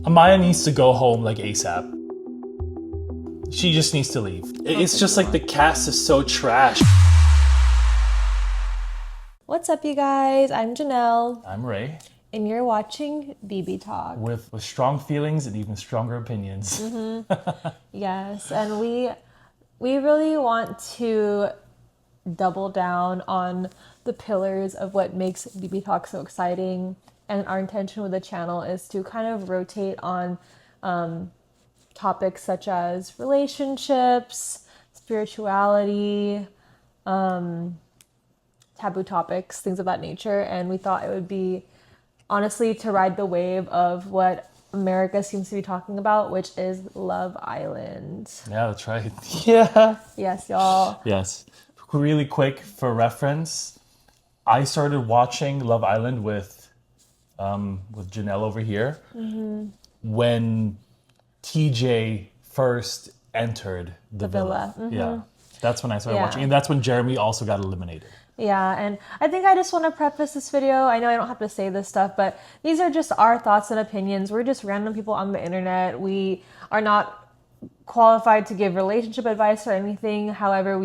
Amaya needs to go home like ASAP. She just needs to leave. It's just like the cast is so trash. What's up, you guys? I'm Janelle. I'm Ray. And you're watching BB Talk. With strong feelings and even stronger opinions. Yes, and we really want to double down on the pillars of what makes BB Talk so exciting. And our intention with the channel is to kind of rotate on topics such as relationships, spirituality, taboo topics, things of that nature. And we thought it would be, honestly, to ride the wave of what America seems to be talking about, which is Love Island. Yeah, that's right. Yeah. Yes, y'all. Yes. Really quick, for reference, I started watching Love Island with Janelle over here when TJ first entered the villa. Yeah, that's when I started watching, and that's when Jeremy also got eliminated. Yeah, and I think I just want to preface this video. I know I don't have to say this stuff, but these are just our thoughts and opinions. We're just random people on the internet. We are not qualified to give relationship advice or anything. However,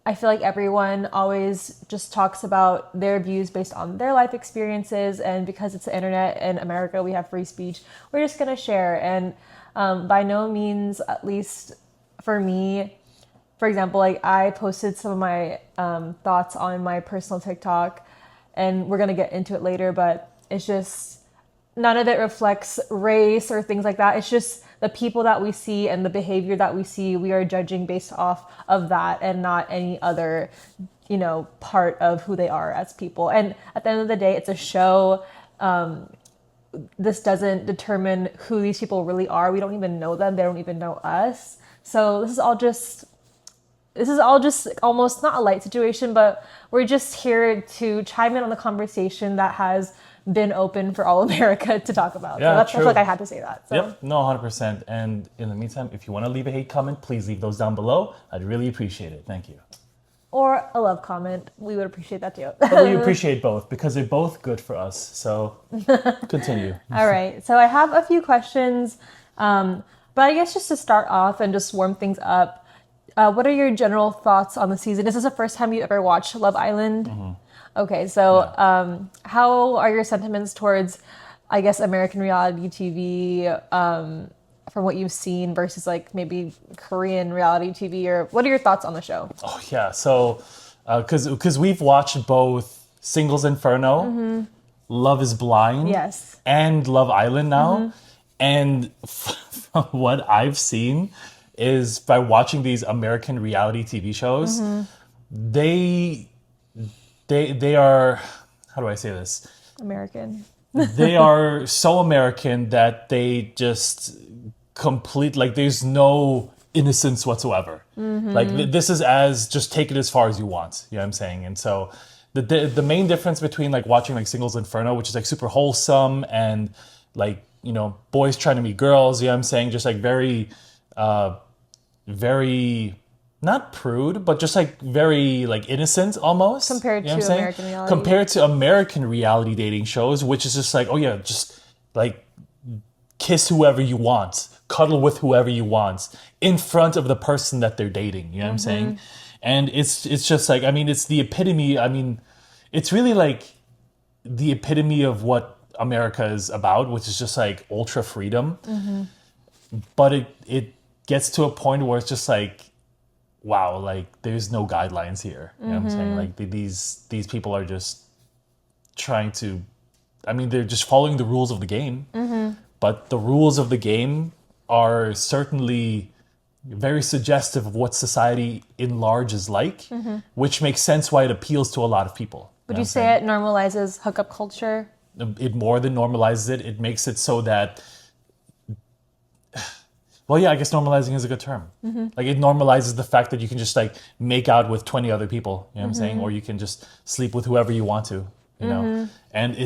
I feel like everyone always just talks about their views based on their life experiences, and because it's the internet and America, we have free speech, we're just going to share. And by no means, at least for me, for example, like I posted some of my thoughts on my personal TikTok, and we're going to get into it later, but it's just, none of it reflects race or things like that. It's just the people that we see and the behavior that we see, we are judging based off of that and not any other, part of who they are as people. And at the end of the day, it's a show. This doesn't determine who these people really are. We don't even know them. They don't even know us. So this is all just almost not a light situation, but we're just here to chime in on the conversation that has been open for all America to talk about. Yeah, so I true. feel like I had to say that. So. Yep, no, 100%. And in the meantime, if you want to leave a hate comment, please leave those down below. I'd really appreciate it. Thank you. Or a love comment. We would appreciate that too. We appreciate both because they're both good for us. So continue. All right. So I have a few questions, but I guess just to start off and just warm things up, what are your general thoughts on the season? Is this the first time you ever watched Love Island? Okay, so how are your sentiments towards, I guess, American reality TV from what you've seen versus like maybe Korean reality TV, or what are your thoughts on the show? Oh, yeah. So, because we've watched both Singles Inferno, Love is Blind, Yes. and Love Island now. And from what I've seen is by watching these American reality TV shows, they are, how do I say this? American. They are so American that they just there's no innocence whatsoever. Like this is just take it as far as you want. You know what I'm saying? And so the main difference between like watching like Singles Inferno, which is like super wholesome and like, boys trying to meet girls, you know what I'm saying? Just like very, not prude, but just like very like innocent almost. Compared to American reality. Compared to American reality dating shows, which is just like, oh yeah, just like kiss whoever you want, cuddle with whoever you want in front of the person that they're dating. You know what I'm saying? And it's just like, it's the epitome. It's really like the epitome of what America is about, which is just like ultra freedom. But it gets to a point where it's just like, wow, like there's no guidelines here. You know what I'm saying? Like these people are just trying to, they're just following the rules of the game. But the rules of the game are certainly very suggestive of what society in large is like, which makes sense why it appeals to a lot of people. Would you say it normalizes hookup culture? It more than normalizes it. It makes it so that, well, yeah, I guess normalizing is a good term. Like it normalizes the fact that you can just like make out with 20 other people, you know what I'm saying? Or you can just sleep with whoever you want to, you know? And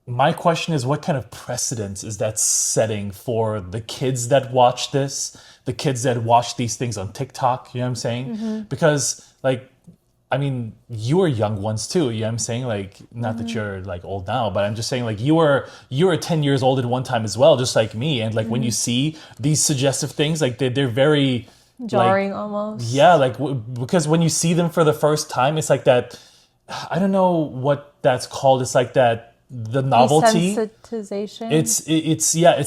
my question is, what kind of precedence is that setting for the kids that watch this, the kids that watch these things on TikTok, you know what I'm saying? Because like I mean, you were young once too. You know what I'm saying? Like, not that you're like old now, but I'm just saying like you were 10 years old at one time as well, just like me. And like when you see these suggestive things, like they're very Jarring like, almost. yeah, like because when you see them for the first time, it's like that. I don't know what that's called. It's like that the novelty. Desensitization. It's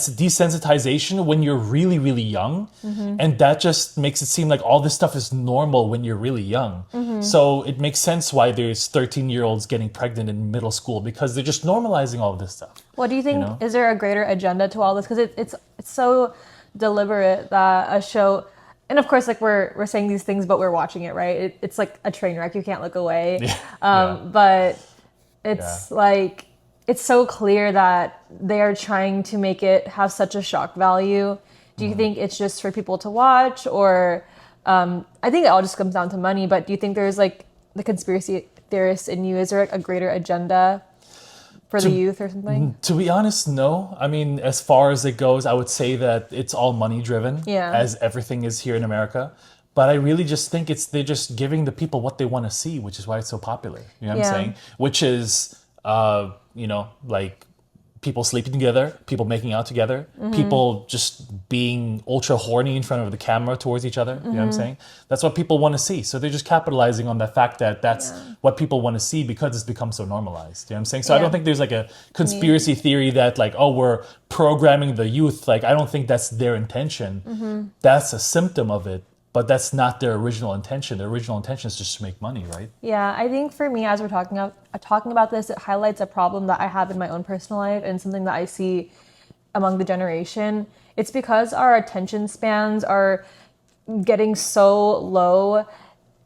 desensitization when you're really really young, and that just makes it seem like all this stuff is normal when you're really young. So it makes sense why there's 13-year-olds getting pregnant in middle school, because they're just normalizing all of this stuff. What do you think? know? Is there a greater agenda to all this? Because it's so deliberate that a show, and of course, like we're saying these things, but we're watching it, right? It's like a train wreck. You can't look away. But it's like it's so clear that they are trying to make it have such a shock value. Do you think it's just for people to watch, or I think it all just comes down to money? But do you think there's like the conspiracy theorist in you? Is there like a greater agenda for the youth or something? To be honest, no. I mean, as far as it goes, I would say that it's all money driven, as everything is here in America. But I really just think they're just giving the people what they want to see, which is why it's so popular. You know what I'm saying? Which is, like people sleeping together, people making out together, people just being ultra horny in front of the camera towards each other. You know what I'm saying? That's what people want to see. So they're just capitalizing on the fact that that's what people want to see because it's become so normalized. You know what I'm saying? So I don't think there's like a conspiracy theory that like, oh, we're programming the youth. Like, I don't think that's their intention. That's a symptom of it. But that's not their original intention. Their original intention is just to make money, right? Yeah, I think for me, as we're talking about this, it highlights a problem that I have in my own personal life and something that I see among the generation. It's because our attention spans are getting so low.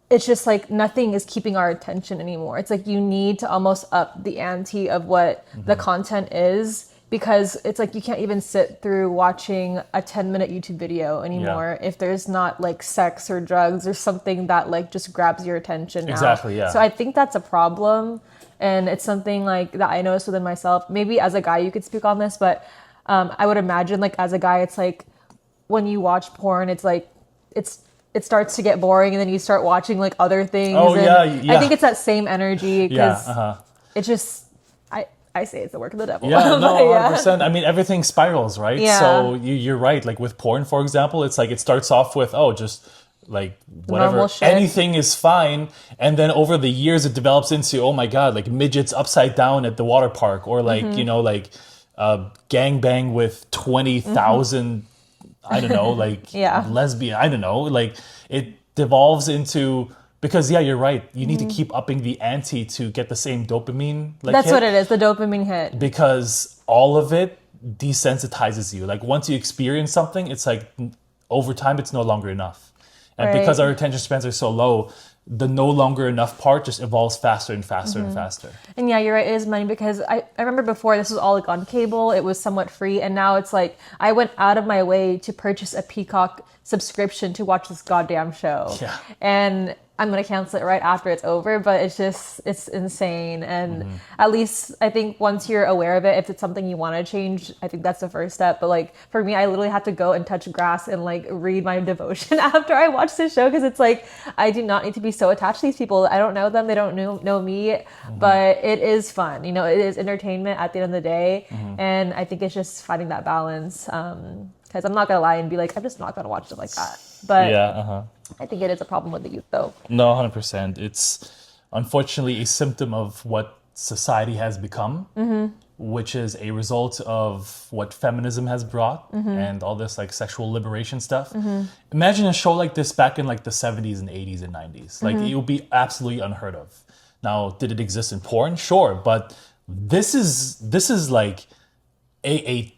It's just like nothing is keeping our attention anymore. It's like you need to almost up the ante of what the content is, because it's like you can't even sit through watching a 10-minute YouTube video anymore if there's not like sex or drugs or something that like just grabs your attention now. Exactly, yeah. So I think that's a problem, and it's something like that I noticed within myself. Maybe as a guy you could speak on this, but I would imagine like as a guy it's like when you watch porn, it's like it starts to get boring and then you start watching like other things. Oh, and I think it's that same energy because it's just I say it's the work of the devil. Yeah, no, 100%. I mean, everything spirals, right? Yeah. So you're right. Like with porn, for example, it's like it starts off with, just like whatever, normal shit. anything is fine. And then over the years, it develops into, oh my God, like midgets upside down at the water park, or like, like gangbang with 20,000, I don't know, like lesbian, I don't know. Like it devolves into... Because you're right. You need to keep upping the ante to get the same dopamine. That's what it is, the dopamine hit. Because all of it desensitizes you. Like once you experience something, it's like over time it's no longer enough. And because our attention spans are so low, the no longer enough part just evolves faster and faster and faster. And yeah, you're right, it is money, because I remember before this was all like on cable, it was somewhat free, and now it's like I went out of my way to purchase a Peacock subscription to watch this goddamn show. Yeah. And I'm going to cancel it right after it's over, but it's insane. And at least I think once you're aware of it, if it's something you want to change, I think that's the first step. But like for me, I literally have to go and touch grass and like read my devotion after I watch this show, because it's like I do not need to be so attached to these people. I don't know them, they don't know me, but it is fun. It is entertainment at the end of the day. And I think it's just finding that balance. Because I'm not going to lie and be like, I'm just not going to watch it like that. But I think it is a problem with the youth, though. No, 100%. It's unfortunately a symptom of what society has become, which is a result of what feminism has brought and all this like sexual liberation stuff. Imagine a show like this back in like the 70s and 80s and 90s. Like it would be absolutely unheard of. Now, did it exist in porn? Sure, but this is like a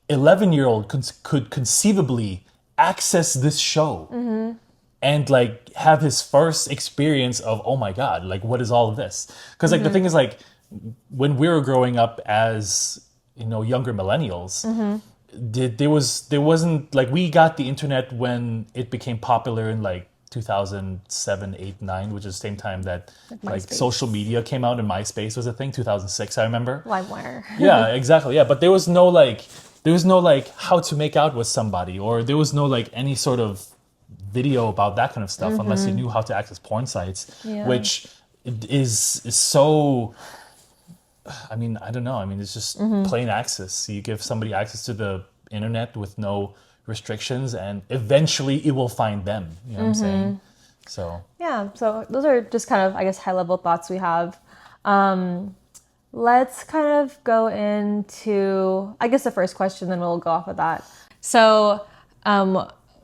11-year-old could conceivably access this show and like have his first experience of, oh my God, like what is all of this? Because like the thing is, like when we were growing up as younger millennials, there wasn't like, we got the internet when it became popular in like 2007, 8, 9, which is the same time that like social media came out and MySpace was a thing. 2006, I remember. LimeWire. Yeah, exactly. Yeah, but there was no like how to make out with somebody, or there was no like any sort of video about that kind of stuff unless you knew how to access porn sites, Yeah. which is so. I mean, I don't know. I mean, it's just plain access. You give somebody access to the internet with no restrictions, and eventually it will find them. You know what I'm saying? So Yeah, so those are just kind of, I guess, high level thoughts we have. Let's kind of go into, I guess, the first question, then we'll go off of that. So,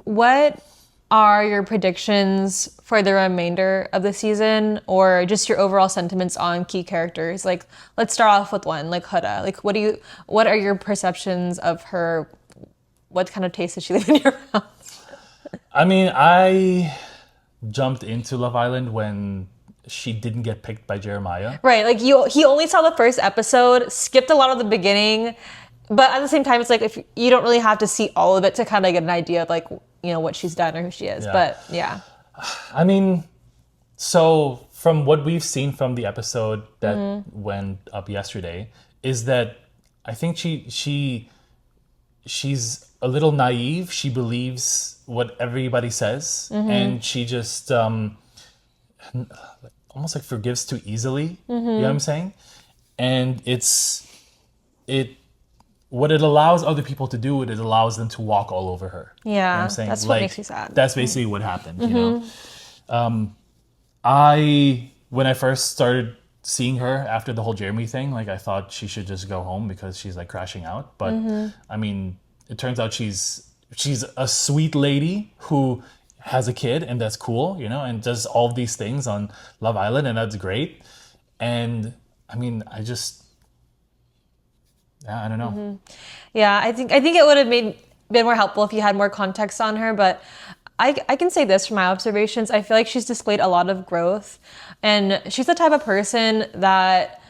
what are your predictions for the remainder of the season, or just your overall sentiments on key characters? Like, let's start off with one, like Huda. Like, what are your perceptions of her? What kind of taste does she leave in your mouth? I mean, I jumped into Love Island when she didn't get picked by Jeremiah. Right, like he only saw the first episode, skipped a lot of the beginning, but at the same time, it's like if you don't really have to see all of it to kind of get an idea of like, you know, what she's done or who she is. Yeah. But yeah. I mean, so from what we've seen from the episode that went up yesterday, is that I think she's a little naive. She believes what everybody says, and she just almost like forgives too easily. You know what I'm saying? And what it allows other people to do, it allows them to walk all over her. Yeah, you know what I'm saying? that's what makes me sad. That's basically what happened. You know, when I first started seeing her after the whole Jeremy thing, like I thought she should just go home because she's like crashing out. But I mean, it turns out she's a sweet lady who has a kid, and that's cool, you know, and does all of these things on Love Island, and that's great. And I mean, I don't know. Yeah, I think it would have been more helpful if you had more context on her, but I can say this from my observations. I feel like she's displayed a lot of growth, and she's the type of person that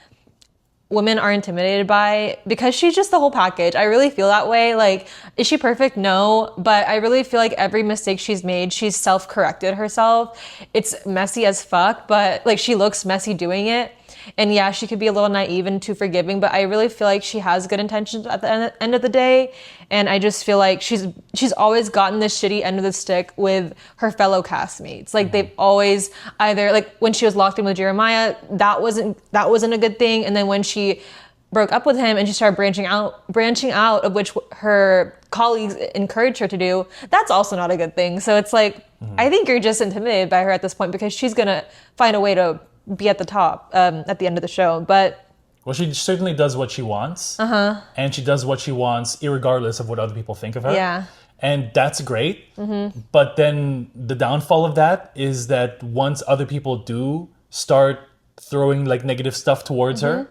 women are intimidated by because she's just the whole package. I really feel that way. Like, is she perfect? No, but I really feel like every mistake she's made, she's self-corrected herself. It's messy as fuck, but like she looks messy doing it. And yeah, she could be a little naive and too forgiving, but I really feel like she has good intentions at the end of the day. And I just feel like she's always gotten this shitty end of the stick with her fellow castmates. Like they've always either, like when she was locked in with Jeremiah, that wasn't a good thing. And then when she broke up with him and she started branching out, of which her colleagues encouraged her to do, that's also not a good thing. So it's like, I think you're just intimidated by her at this point because she's gonna find a way to be at the top at the end of the show. But well, she certainly does what she wants, and she does what she wants irregardless of what other people think of her. Yeah, and that's great. But then the downfall of that is that once other people do start throwing like negative stuff towards her,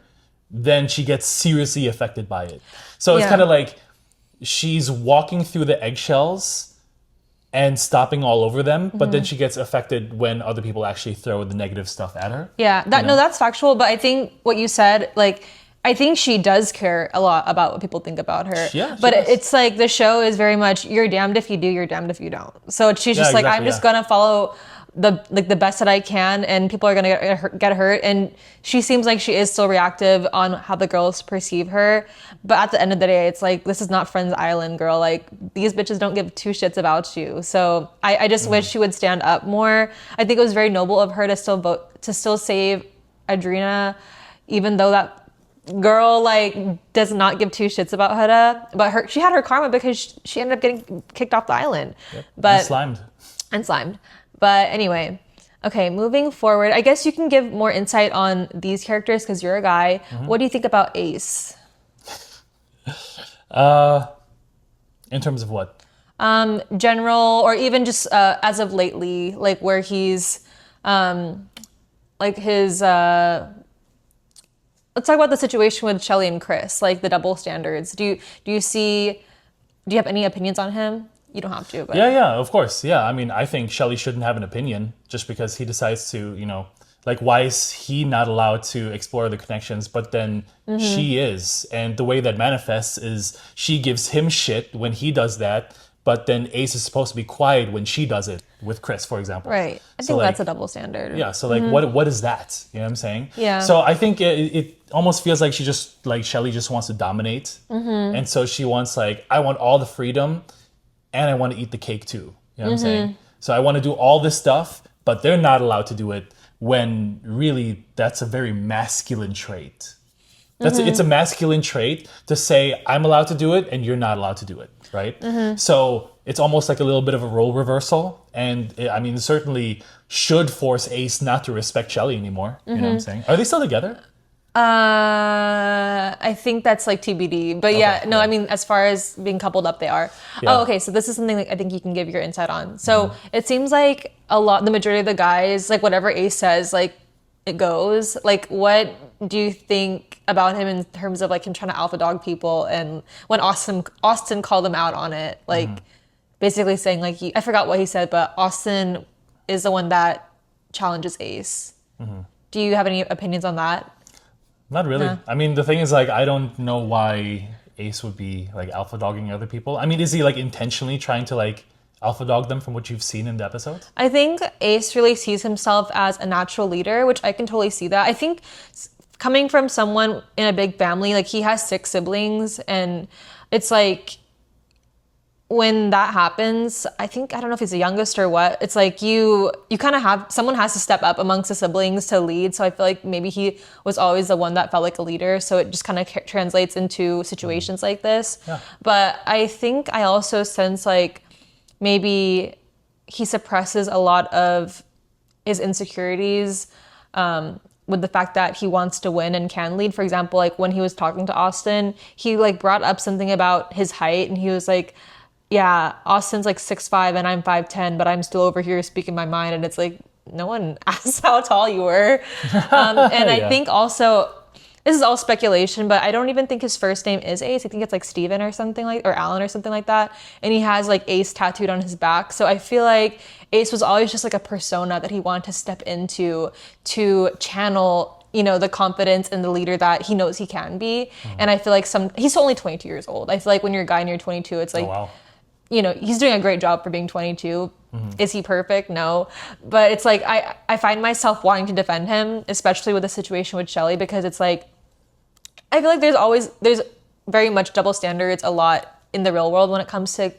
then she gets seriously affected by it. So it's kind of like she's walking through the eggshells and stopping all over them, but then she gets affected when other people actually throw the negative stuff at her. Yeah, no, that's factual, but I think what you said, like, I think she does care a lot about what people think about her. Yeah, but does. It's like the show is very much, you're damned if you do, you're damned if you don't. So she's just like, I'm just gonna follow the best that I can, and people are gonna get hurt. And she seems like she is still reactive on how the girls perceive her. But at the end of the day, it's like, this is not Friends Island, girl. Like, these bitches don't give two shits about you. So I just wish she would stand up more. I think it was very noble of her to still save Adrina, even though that girl like does not give two shits about Huda. But she had her karma because she ended up getting kicked off the island. Yep. But And slimed. But anyway, okay, moving forward, I guess you can give more insight on these characters because you're a guy. What do you think about Ace? In terms of what? General, or even just as of lately, like where he's, like his, let's talk about the situation with Shelly and Chris, like the double standards. Do you have any opinions on him? You don't have to, but Yeah, of course. Yeah, I mean, I think Shelly shouldn't have an opinion just because he decides to, you know, like, why is he not allowed to explore the connections, but then she is? And the way that manifests is she gives him shit when he does that, but then Ace is supposed to be quiet when she does it with Chris, for example. Right. I think that's a double standard. Yeah, so like, what is that? You know what I'm saying? Yeah. So I think it almost feels like Shelly just wants to dominate. And so she wants, like, I want all the freedom, and I want to eat the cake too. You know what I'm saying? So I want to do all this stuff, but they're not allowed to do it when really that's a very masculine trait. It's a masculine trait to say I'm allowed to do it and you're not allowed to do it, right? So it's almost like a little bit of a role reversal, and it certainly should force Ace not to respect Shelly anymore. You know what I'm saying? Are they still together? I think that's like TBD, but I mean, as far as being coupled up, they are. Yeah. Oh, okay. So this is something that I think you can give your insight on. So it seems like the majority of the guys, like whatever Ace says, like it goes. Like, what do you think about him in terms of like him trying to alpha dog people? And when Austin called him out on it, like basically saying like I forgot what he said, but Austin is the one that challenges Ace. Do you have any opinions on that? Not really. No. I mean, the thing is, like, I don't know why Ace would be like alpha dogging other people. I mean, is he like intentionally trying to like alpha dog them from what you've seen in the episodes? I think Ace really sees himself as a natural leader, which I can totally see that. I think coming from someone in a big family, like he has 6 siblings, and it's like when that happens, I don't know if he's the youngest or what. It's like you kind of someone has to step up amongst the siblings to lead. So I feel like maybe he was always the one that felt like a leader. So it just kind of translates into situations like this. Yeah. But I think I also sense like maybe he suppresses a lot of his insecurities with the fact that he wants to win and can lead. For example, like when he was talking to Austin, he like brought up something about his height, and he was like, yeah, Austin's like 6'5" and I'm 5'10", but I'm still over here speaking my mind. And it's like, no one asked how tall you were. And I think also, this is all speculation, but I don't even think his first name is Ace. I think it's like Steven or something or Alan or something like that. And he has like Ace tattooed on his back. So I feel like Ace was always just like a persona that he wanted to step into to channel, the confidence and the leader that he knows he can be. And I feel like he's only 22 years old. I feel like when you're a guy and you're 22, it's like, Oh, wow. He's doing a great job for being 22. Is he perfect? No. But it's like, I find myself wanting to defend him, especially with the situation with Shelly, because it's like, I feel like there's very much double standards a lot in the real world when it comes to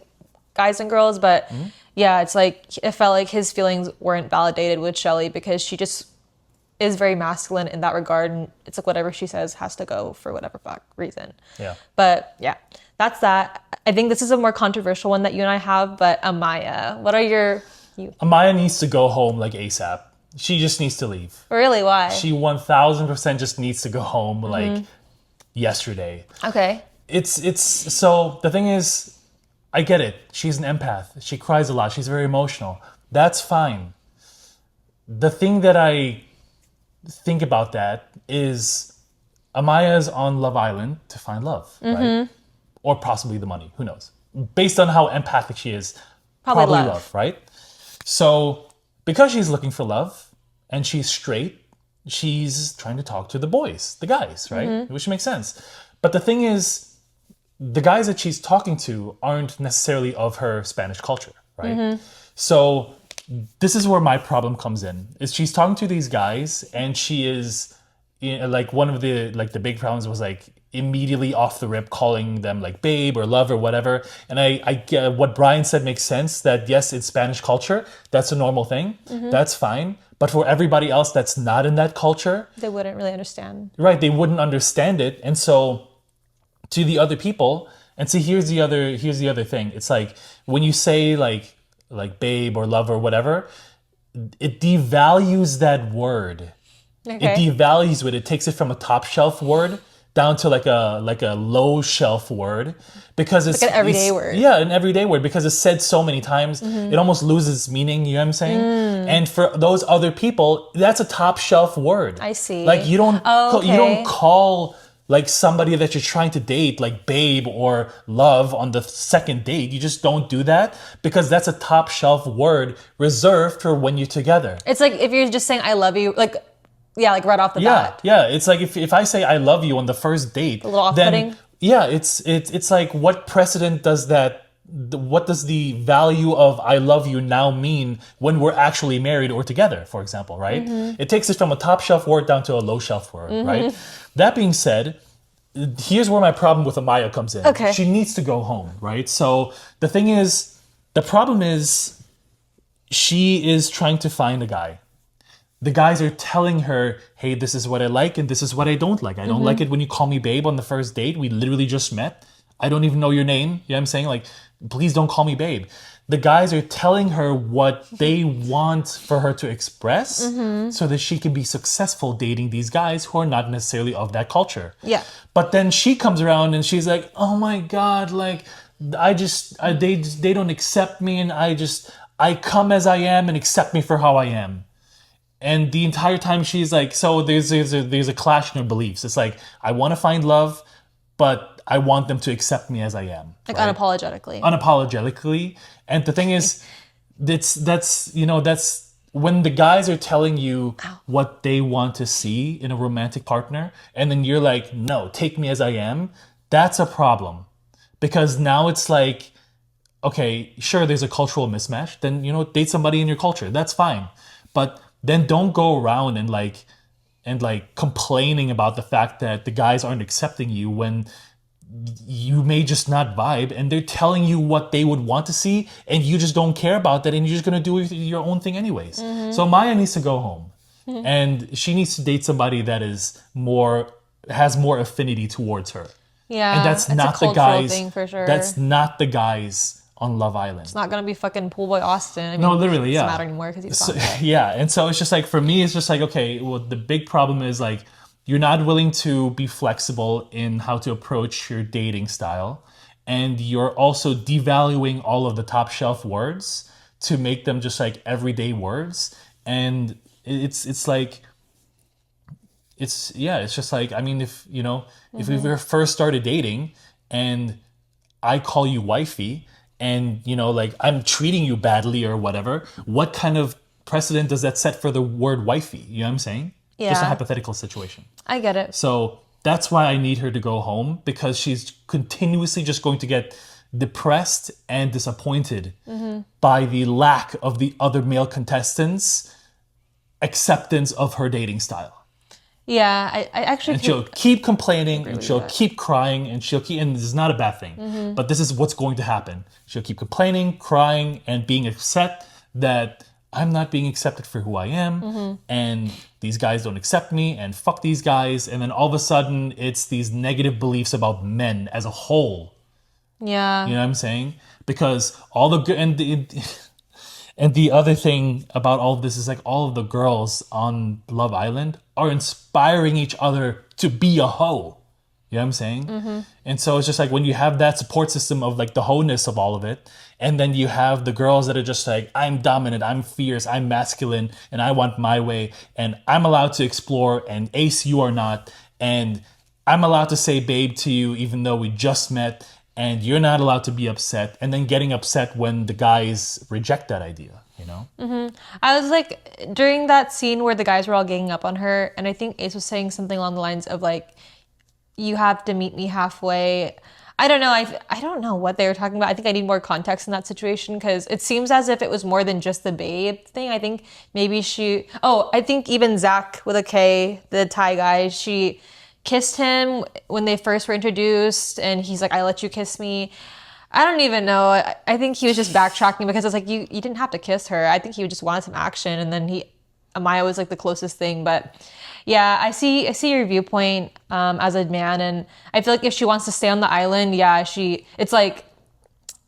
guys and girls. But yeah, it's like, it felt like his feelings weren't validated with Shelly because she just is very masculine in that regard. And it's like whatever she says has to go for whatever fuck reason. Yeah. But yeah, that's that. I think this is a more controversial one that you and I have, but Amaya, what are your... Amaya needs to go home like ASAP. She just needs to leave. Really? Why? She 1000% just needs to go home like yesterday. Okay. So the thing is, I get it. She's an empath. She cries a lot. She's very emotional. That's fine. The thing that I think about that is Amaya's on Love Island to find love, right? Or possibly the money, who knows? Based on how empathic she is, probably love, right? So because she's looking for love and she's straight, she's trying to talk to the boys, the guys, right? Which makes sense. But the thing is, the guys that she's talking to aren't necessarily of her Spanish culture, right? So this is where my problem comes in, is she's talking to these guys and she is, like one of the big problems was like, immediately off the rip calling them like babe or love or whatever. And I get what Brian said makes sense, that yes, it's Spanish culture. That's a normal thing. That's fine. But for everybody else that's not in that culture, they wouldn't really understand. Right. They wouldn't understand it. And so to the other people, and see, here's the other thing. It's like when you say like babe or love or whatever, it devalues that word. Okay. It devalues it. It takes it from a top shelf word down to like a low shelf word, because it's like an everyday word. Yeah, an everyday word, because it's said so many times, it almost loses its meaning. You know what I'm saying? And for those other people, that's a top shelf word. I see. Like you don't call like somebody that you're trying to date like babe or love on the second date. You just don't do that, because that's a top shelf word reserved for when you're together. It's like if you're just saying I love you, like. Yeah, like right off the bat. Yeah, it's like if I say I love you on the first date, a little off-putting. Then yeah, it's like what precedent does that? What does the value of I love you now mean when we're actually married or together, for example, right? It takes it from a top shelf word down to a low shelf word, right? That being said, here's where my problem with Amaya comes in. Okay. She needs to go home, right? So the problem is she is trying to find a guy. The guys are telling her, hey, this is what I like and this is what I don't like. I don't like it when you call me babe on the first date. We literally just met. I don't even know your name. You know what I'm saying? Like, please don't call me babe. The guys are telling her what they want for her to express so that she can be successful dating these guys who are not necessarily of that culture. Yeah. But then she comes around and she's like, oh my God, like, they don't accept me, and I come as I am and accept me for how I am. And the entire time she's like, so there's a clash in her beliefs. It's like, I want to find love, but I want them to accept me as I am. Like right? unapologetically. Unapologetically. And the thing is, that's when the guys are telling you what they want to see in a romantic partner, and then you're like, no, take me as I am. That's a problem. Because now it's like, okay, sure, there's a cultural mismatch. Then, date somebody in your culture. That's fine. But then don't go around and complaining about the fact that the guys aren't accepting you when you may just not vibe, and they're telling you what they would want to see, and you just don't care about that, and you're just gonna do your own thing anyways. So Maya needs to go home, and she needs to date somebody that has more affinity towards her. Yeah, And that's it's not a the guys. thing for sure. That's not the guys on Love Island. It's not gonna be fucking Pool Boy Austin. I mean, No, literally, it yeah. doesn't matter anymore because he's gone. Yeah, and so it's just like, for me, it's just like, okay, well, the big problem is like, you're not willing to be flexible in how to approach your dating style, and you're also devaluing all of the top shelf words to make them just like everyday words, and it's just like, I mean, if we were first started dating and I call you wifey, and like, I'm treating you badly or whatever, what kind of precedent does that set for the word wifey? You know what I'm saying? Just a Yeah. hypothetical situation. I get it. So that's why I need her to go home, because she's continuously just going to get depressed and disappointed by the lack of the other male contestants' acceptance of her dating style. Yeah, I actually And she'll keep complaining, and with she'll that. keep crying, and and this is not a bad thing, but this is what's going to happen. She'll keep complaining, crying, and being upset that I'm not being accepted for who I am, and these guys don't accept me, and fuck these guys. And then all of a sudden, it's these negative beliefs about men as a whole. Yeah. You know what I'm saying? Because all the good and the other thing about all of this is like, all of the girls on Love Island are inspiring each other to be a hoe. You know what I'm saying? And so it's just like, when you have that support system of like the wholeness of all of it, and then you have the girls that are just like, I'm dominant, I'm fierce, I'm masculine, and I want my way, and I'm allowed to explore, and Ace, you are not, and I'm allowed to say babe to you even though we just met, and you're not allowed to be upset, and then getting upset when the guys reject that idea, I was like, during that scene where the guys were all ganging up on her, and I think Ace was saying something along the lines of like, you have to meet me halfway. I don't know. I don't know what they were talking about. I think I need more context in that situation, because it seems as if it was more than just the babe thing. I think maybe I think even Zach with a K, the Thai guy, she kissed him when they first were introduced, and he's like, I let you kiss me. I don't even know. I think he was just backtracking, because it's like, you didn't have to kiss her. I think he just wanted some action, and then Amaya was like the closest thing. But yeah, I see your viewpoint as a man, and I feel like if she wants to stay on the island, it's like,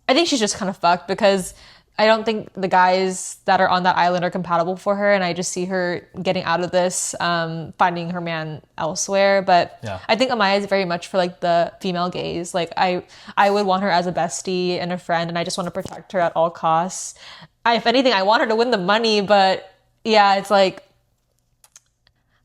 I think she's just kind of fucked, because I don't think the guys that are on that island are compatible for her, and I just see her getting out of this, finding her man elsewhere. But Yeah. I think Amaya is very much for like the female gaze. Like I would want her as a bestie and a friend, and I just want to protect her at all costs. If anything, I want her to win the money, but yeah, it's like,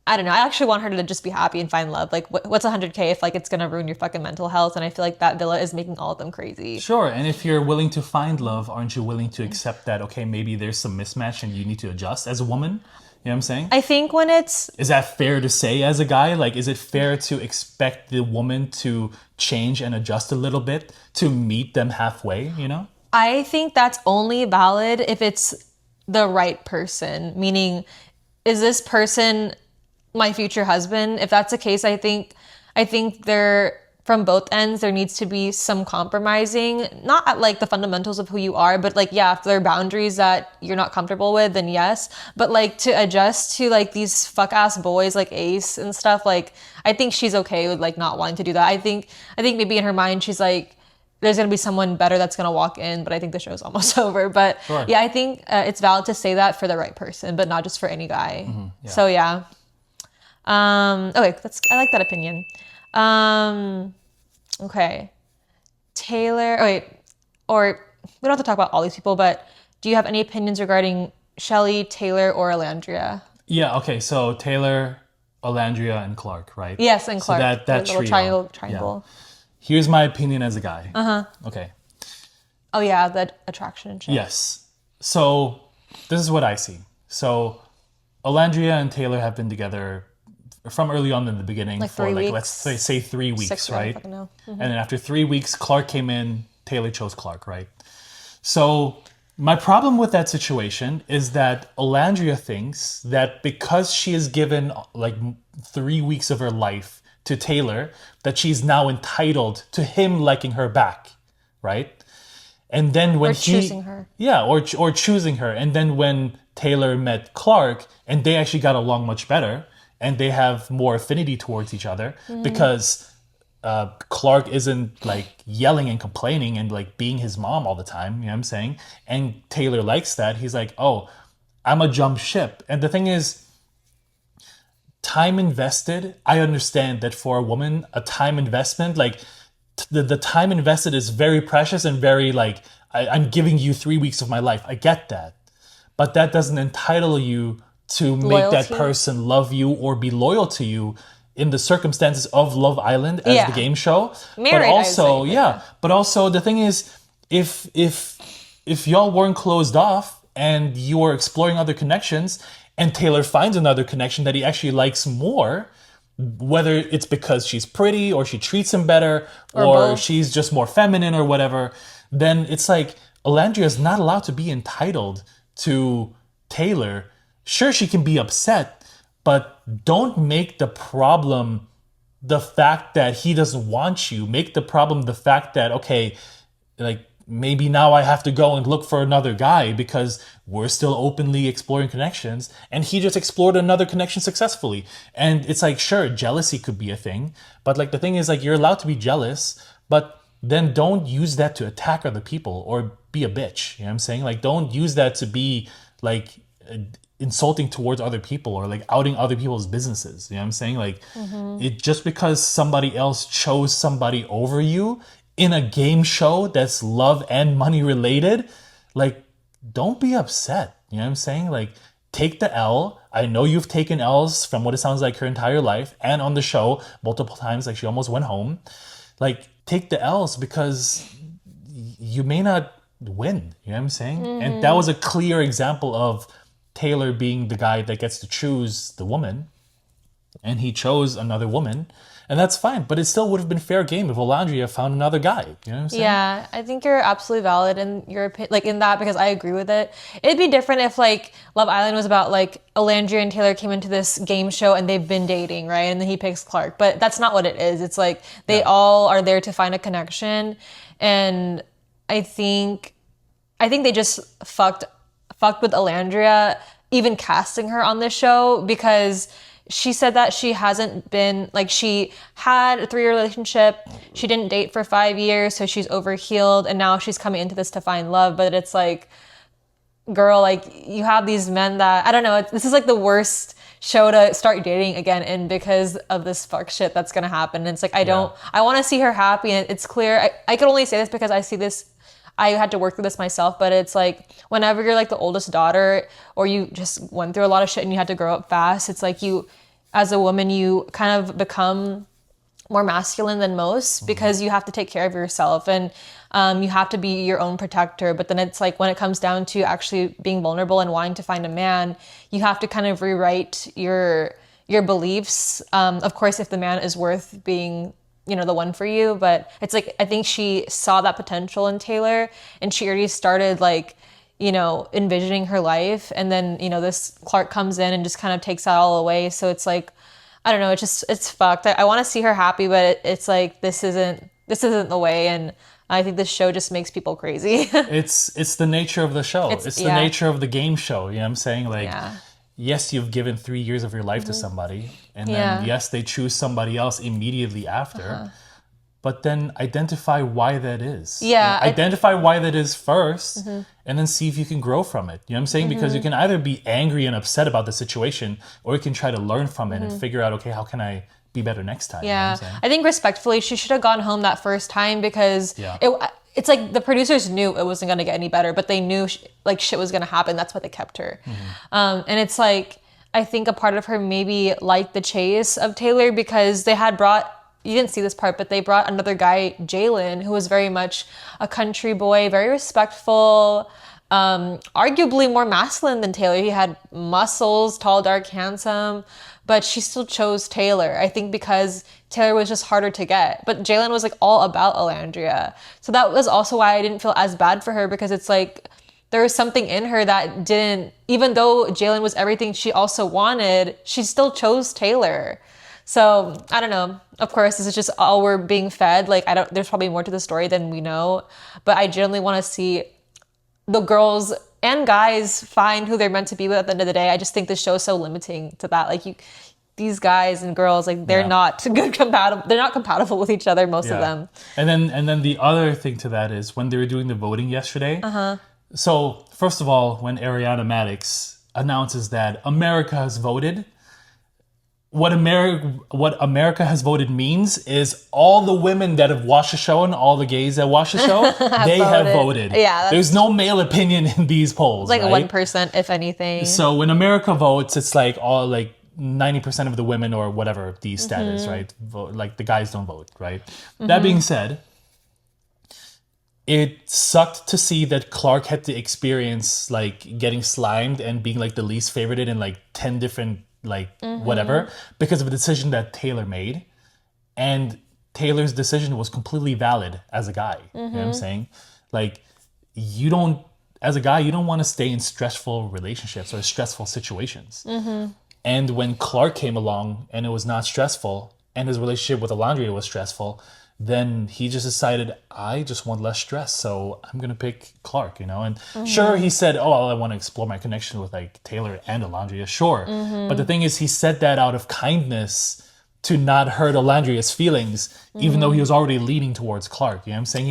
I don't know. I actually want her to just be happy and find love. Like, what's 100K if like it's gonna ruin your fucking mental health? And I feel like that villa is making all of them crazy. Sure, and if you're willing to find love, aren't you willing to accept that, okay, maybe there's some mismatch and you need to adjust as a woman? You know what I'm saying? I think when it's Is that fair to say as a guy? Like, is it fair to expect the woman to change and adjust a little bit to meet them halfway, I think that's only valid if it's the right person. Meaning, is this person my future husband? If that's the case, I think they're from both ends, there needs to be some compromising, not at like the fundamentals of who you are, but like, yeah, if there are boundaries that you're not comfortable with, then yes. But like to adjust to like these fuck ass boys like Ace and stuff, like I think she's okay with like not wanting to do that. I think maybe in her mind, she's like, there's going to be someone better that's going to walk in, but I think the show's almost over. But Sure. yeah, I think it's valid to say that for the right person, but not just for any guy. Yeah. So yeah. Okay, I like that opinion. Okay. Taylor, or we don't have to talk about all these people, but do you have any opinions regarding Shelly, Taylor, or Olandria? Yeah, okay, so Taylor, Olandria, and Clark, right? Yes, and Clark. So that the little trio. triangle. Yeah. Here's my opinion as a guy. Okay. Oh yeah, the attraction and shit. Yes. So this is what I see. So Olandria and Taylor have been together from early on in the beginning Like for 3 like weeks? let's say 3 weeks, 6, I don't right? fucking know. And then after 3 weeks, Clark came in. Taylor chose Clark, right? So my problem with that situation is that Olandria thinks that because she has given like 3 weeks of her life to Taylor, that she's now entitled to him liking her back, right? And then when choosing her. Yeah, or choosing her. And then when Taylor met Clark, and they actually got along much better, and they have more affinity towards each other because Clark isn't like yelling and complaining and like being his mom all the time, you know what I'm saying? And Taylor likes that. He's like, oh, I'm a jump ship. And the thing is, time invested, I understand that for a woman, a time investment, like the time invested is very precious and very like, I'm giving you 3 weeks of my life. I get that. But that doesn't entitle you to make that person love you or be loyal to you in the circumstances of Love Island as the game show. Married, but also, yeah. But also the thing is, if y'all weren't closed off and you were exploring other connections, and Taylor finds another connection that he actually likes more, whether it's because she's pretty or she treats him better or she's just more feminine or whatever, then it's like Olandria is not allowed to be entitled to Taylor. Sure, she can be upset, but don't make the problem the fact that he doesn't want you. Make the problem the fact that, okay, like, maybe now I have to go and look for another guy because we're still openly exploring connections. And he just explored another connection successfully. And it's like, sure, jealousy could be a thing. But like the thing is, like, you're allowed to be jealous, but then don't use that to attack other people or be a bitch. You know what I'm saying? Like, don't use that to be like insulting towards other people or like outing other people's businesses. You know what I'm saying? Like, it just because somebody else chose somebody over you in a game show that's love and money related, like, don't be upset. You know what I'm saying? Like, take the L. I know you've taken L's from what it sounds like her entire life and on the show multiple times, like she almost went home. Like, take the L's because you may not win. You know what I'm saying? And that was a clear example of Taylor being the guy that gets to choose the woman. And he chose another woman. And that's fine, but it still would have been fair game if Olandria found another guy. You know what I'm saying? Yeah, I think you're absolutely valid in your opinion, like in that, because I agree with it. It'd be different if like Love Island was about like Olandria and Taylor came into this game show and they've been dating, right? And then he picks Clark, but that's not what it is. It's like they all are there to find a connection, and I think they just fucked with Olandria, even casting her on this show, because she said that she hasn't been, like, she had a 3-year relationship. She didn't date for 5 years, so she's overhealed, and now she's coming into this to find love. But it's like, girl, like, you have these men that, I don't know, this is like the worst show to start dating again in because of this fuck shit that's gonna happen. And it's like, I want to see her happy, and it's clear. I can only say this because I see this, I had to work through this myself, but it's like whenever you're like the oldest daughter or you just went through a lot of shit and you had to grow up fast, it's like you, as a woman, you kind of become more masculine than most because you have to take care of yourself and you have to be your own protector. But then it's like when it comes down to actually being vulnerable and wanting to find a man, you have to kind of rewrite your beliefs. Of course, if the man is worth being, you know, the one for you. But it's like, I think she saw that potential in Taylor and she already started like, you know, envisioning her life. And then, you know, this Clark comes in and just kind of takes that all away. So it's like, I don't know. It's fucked. I want to see her happy, but it's like this isn't the way, and I think this show just makes people crazy. It's the nature of the show. It's the nature of the game show. You know what I'm saying? Like, Yeah. yes, you've given 3 years of your life to somebody, and then yes, they choose somebody else immediately after. But then identify why that is. Yeah, Identify why that is first, and then see if you can grow from it. You know what I'm saying? Because you can either be angry and upset about the situation, or you can try to learn from it and figure out, okay, how can I be better next time? You know Yeah, what I'm saying? I think respectfully, she should have gone home that first time because it's like the producers knew it wasn't gonna get any better, but they knew like shit was gonna happen. That's why they kept her. And it's like I think a part of her maybe liked the chase of Taylor because they had brought. You didn't see this part, but they brought another guy, Jalen, who was very much a country boy, very respectful, arguably more masculine than Taylor. He had muscles, tall, dark, handsome, but she still chose Taylor. I think because Taylor was just harder to get. But Jalen was like all about Olandria. So that was also why I didn't feel as bad for her because it's like there was something in her that didn't, even though Jalen was everything she also wanted, she still chose Taylor. So I don't know. Of course, this is just all we're being fed. Like there's probably more to the story than we know, but I genuinely want to see the girls and guys find who they're meant to be with at the end of the day. I just think the show is so limiting to that. Like these guys and girls, like they're not good compatible. They're not compatible with each other. Most of them. And then the other thing to that is when they were doing the voting yesterday. So first of all, when Ariana Madix announces that America has voted. What America has voted means is all the women that have watched the show and all the gays that watch the show, they have voted. Yeah, there's no male opinion in these polls. Like right? 1%, if anything. So when America votes, it's like all like 90% of the women or whatever the stat is, right? Vote, like the guys don't vote, right? That being said, it sucked to see that Clark had to experience like getting slimed and being like the least favorited in like 10 different like whatever because of a decision that Taylor made, and Taylor's decision was completely valid as a guy. You know what I'm saying? Like as a guy you don't want to stay in stressful relationships or stressful situations. And when Clark came along and it was not stressful and his relationship with Olandria was stressful, then he just decided, I just want less stress, so I'm gonna pick Clark, you know? And sure, he said, oh, I want to explore my connection with like Taylor and Olandria, sure. But the thing is, he said that out of kindness to not hurt Olandria's feelings, even though he was already leaning towards Clark. You know what I'm saying?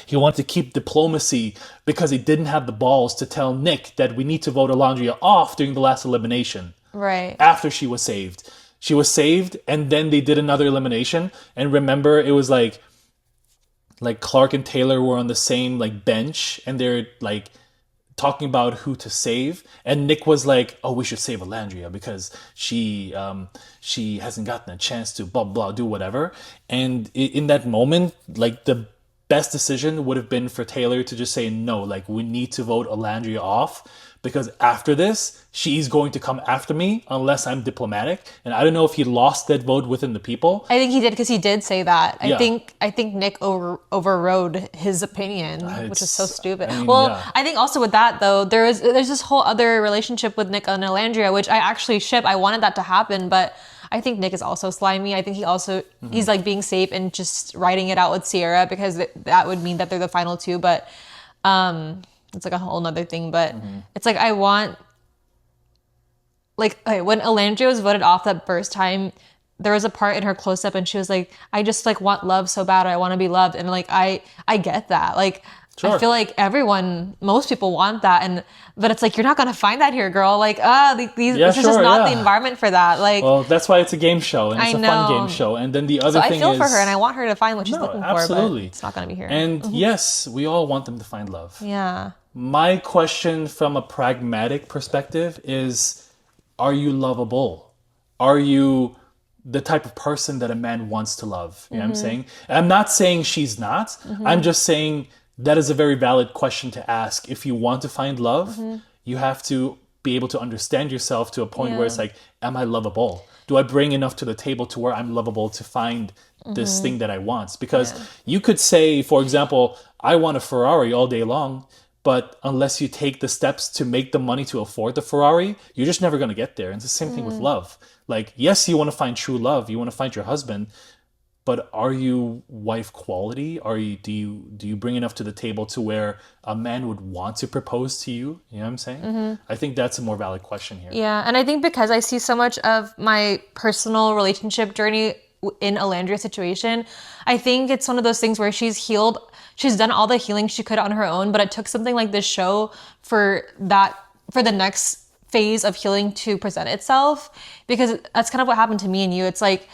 He wanted to keep diplomacy because he didn't have the balls to tell Nick that we need to vote Olandria off during the last elimination. Right. After she was saved. She was saved, and then they did another elimination. And remember, it was like Clark and Taylor were on the same like bench, and they're like talking about who to save. And Nick was like, "Oh, we should save Olandria because she hasn't gotten a chance to blah blah do whatever." And in that moment, like the best decision would have been for Taylor to just say no. Like we need to vote Olandria off. Because after this, she's going to come after me unless I'm diplomatic. And I don't know if he lost that vote within the people. I think he did because he did say that. I think Nick overrode his opinion, which is so stupid. I think also with that though, there's this whole other relationship with Nick and Olandria, which I actually ship. I wanted that to happen, but I think Nick is also slimy. I think he's like being safe and just writing it out with Sierra because that would mean that they're the final two. But it's like a whole nother thing, but it's like I want, like when Olandria was voted off that first time, there was a part in her close up and she was like, I just like want love so bad. I want to be loved. And like, I get that. Like, sure. I feel like most people want that. But it's like, you're not going to find that here, girl. Like, this is just not the environment for that. Like, well, that's why it's a game show and it's a fun game show. And then the other thing is, I feel for her and I want her to find what she's looking for, but it's not going to be here. And yes, we all want them to find love. Yeah. My question from a pragmatic perspective is, are you lovable? Are you the type of person that a man wants to love? You know what I'm saying? And I'm not saying she's not. I'm just saying that is a very valid question to ask. If you want to find love, you have to be able to understand yourself to a point where it's like, am I lovable? Do I bring enough to the table to where I'm lovable to find this thing that I want? Because you could say, for example, I want a Ferrari all day long, but unless you take the steps to make the money to afford the Ferrari, you're just never going to get there. And it's the same thing with love. Like, yes, you want to find true love, you want to find your husband, but are you wife quality? Are you do you bring enough to the table to where a man would want to propose to you? You know what I'm saying? I think that's a more valid question here. Yeah, and I think because I see so much of my personal relationship journey in Olandria's situation, I think it's one of those things where she's healed. She's done all the healing she could on her own, but it took something like this show for the next phase of healing to present itself, because that's kind of what happened to me and you. It's like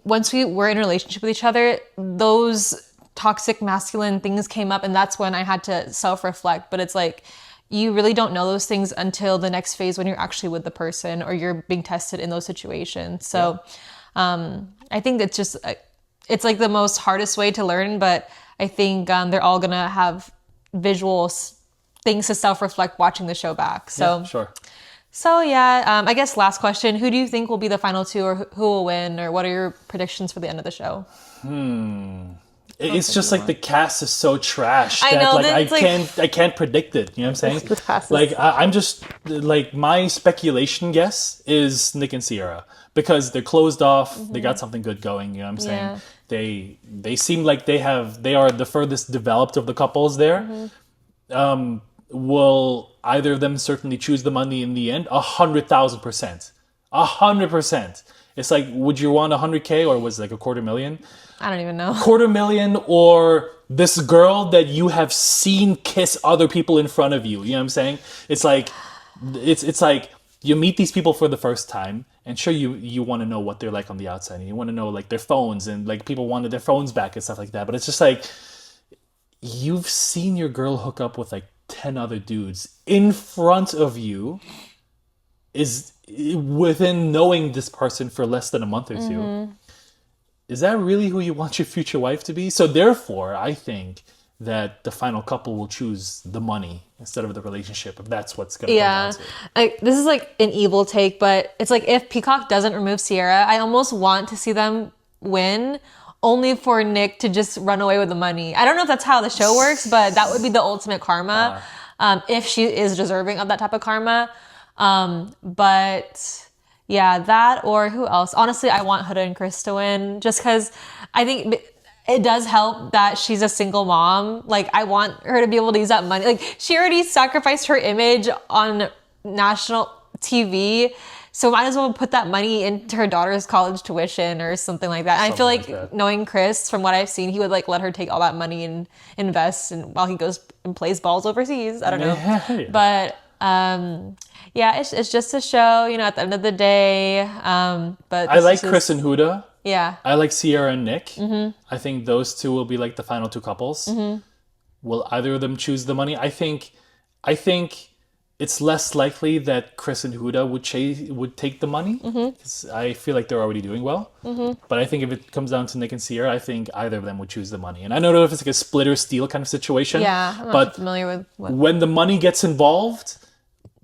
once we were in a relationship with each other, those toxic masculine things came up, and that's when I had to self-reflect. But it's like, you really don't know those things until the next phase when you're actually with the person or you're being tested in those situations. So I think it's like the most hardest way to learn, but I think they're all gonna have visual things to self-reflect watching the show back. So Yeah, sure. So yeah, I guess last question: who do you think will be the final two, or who will win, or what are your predictions for the end of the show? It's just like the cast is so trash I that know, like it's I can't predict it. You know what I'm saying? The cast is- Like I'm just like, my speculation guess is Nick and Sierra, because they're closed off. They got something good going. You know what I'm saying? Yeah. They seem like they are the furthest developed of the couples there. Will either of them certainly choose the money in the end? 100,000%. 100%. It's like, would you want 100K, or was it like a $250,000? I don't even know. $250,000, or this girl that you have seen kiss other people in front of you. You know what I'm saying? It's like you meet these people for the first time, and sure, you want to know what they're like on the outside, and you want to know like their phones, and like people wanted their phones back and stuff like that. But it's just like, you've seen your girl hook up with like 10 other dudes in front of you, is within knowing this person for less than a month or two. Is that really who you want your future wife to be? So therefore, I think that the final couple will choose the money instead of the relationship, if that's what's going to come down to. This is like an evil take, but it's like, if Peacock doesn't remove Sierra, I almost want to see them win, only for Nick to just run away with the money. I don't know if that's how the show works, but that would be the ultimate karma, if she is deserving of that type of karma. But yeah, that, or who else? Honestly, I want Huda and Chris to win, just because I think it does help that she's a single mom. Like, I want her to be able to use that money. Like, she already sacrificed her image on national TV, so might as well put that money into her daughter's college tuition or something like that. And I feel like knowing Chris, from what I've seen, he would like let her take all that money and invest, and while he goes and plays balls overseas. I don't know. Yeah. But yeah, it's just a show, you know, at the end of the day. But I like Chris and Huda. Yeah. I like Sierra and Nick. I think those two will be like the final two couples. Will either of them choose the money? I think it's less likely that Chris and Huda would take the money, because I feel like they're already doing well. But I think if it comes down to Nick and Sierra, I think either of them would choose the money. And I don't know if it's like a split or steal kind of situation. Yeah, I'm not familiar with what... when the money gets involved,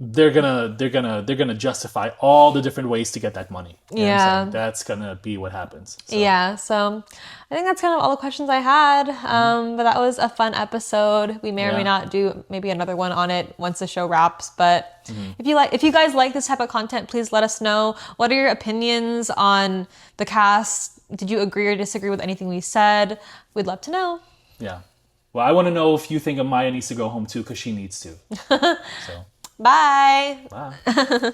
they're gonna justify all the different ways to get that money. You know what I'm saying? That's gonna be what happens. So. Yeah, so I think that's kind of all the questions I had. But that was a fun episode. We may or may not do maybe another one on it once the show wraps. But if you guys like this type of content, please let us know. What are your opinions on the cast? Did you agree or disagree with anything we said? We'd love to know. Yeah. Well, I want to know if you think Amaya needs to go home too, because she needs to. So. Bye. Bye.